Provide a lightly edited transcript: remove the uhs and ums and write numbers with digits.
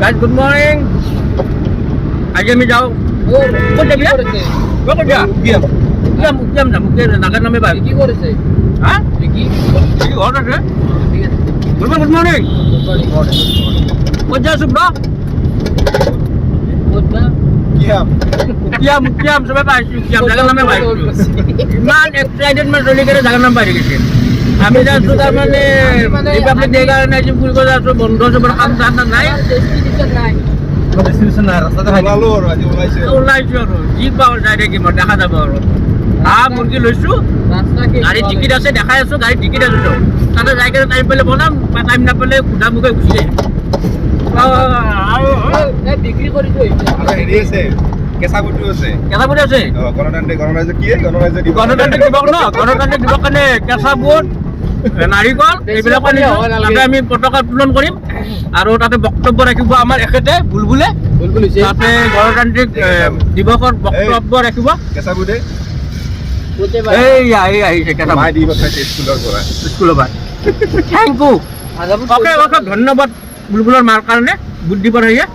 Guys, good morning. আজি আমি যাওঁ ক'ত যাবি ক'ত যাবি উকিয়াম যাম নাগাৰ নামে বাই কি কৰিছে হা কি ঘৰত আছে গুড মৰ্নিং ক'ত যাই আছো ব্ৰ ক'ত বা উকিয়াম চবে পাইছো উকিয়াম জাগাৰ নামে পাইছো ইমান এক্সাইটেড মানে চলি কেনে জাগাৰ নাম পাই গৈছে আমি যাইছো তাৰমানে ৰিপাব্লিক ডে কাৰণে আজি ফুৰিব যাইছো বন্ধ চবৰ কাম চাম নাই ডেষ্টিনেশ্যন নাই ওলাইছো আৰু যি পাওঁ যাই থাকিম আৰু দেখা যাব আৰু হাঁহ মুৰ্গী লৈছো গাড়ীত টিকেট আছে দেখাই আছো গাড়ীত টিকেট আছে তাতে যাই কেনে টাইম পালে বনাম বা টাইম নাপালে সুধা মুখে গুচি আহিম বিক্ৰী কৰিছো হেৰি আছে কেঁচা বুটু আছে কেঁচা বুট আছে গণতান্ত্ৰিক দিৱস গণতান্ত্ৰিক দিৱস ন গণতান্ত্ৰিক দিৱস কাৰণে কেঁচা বুট নাৰিকল এইবিলাক আনিছো তাতে আমি পতাকা উত্তোলন কৰিম আৰু তাতে বক্তব্য ৰাখিব আমাৰ এখেতে বুলবুলে তাতে গণতান্ত্ৰিক দিৱসৰ বক্তব্য ৰাখিব কেঁচা বুটে এই আহিছে কেঁচা মাই দি পঠাইছে স্কুলৰ পৰা পৰা থেংক ইউ অশেষ ধন্যবাদ বুলবুলৰ মাৰ কাৰণে বুট দিব আহিছে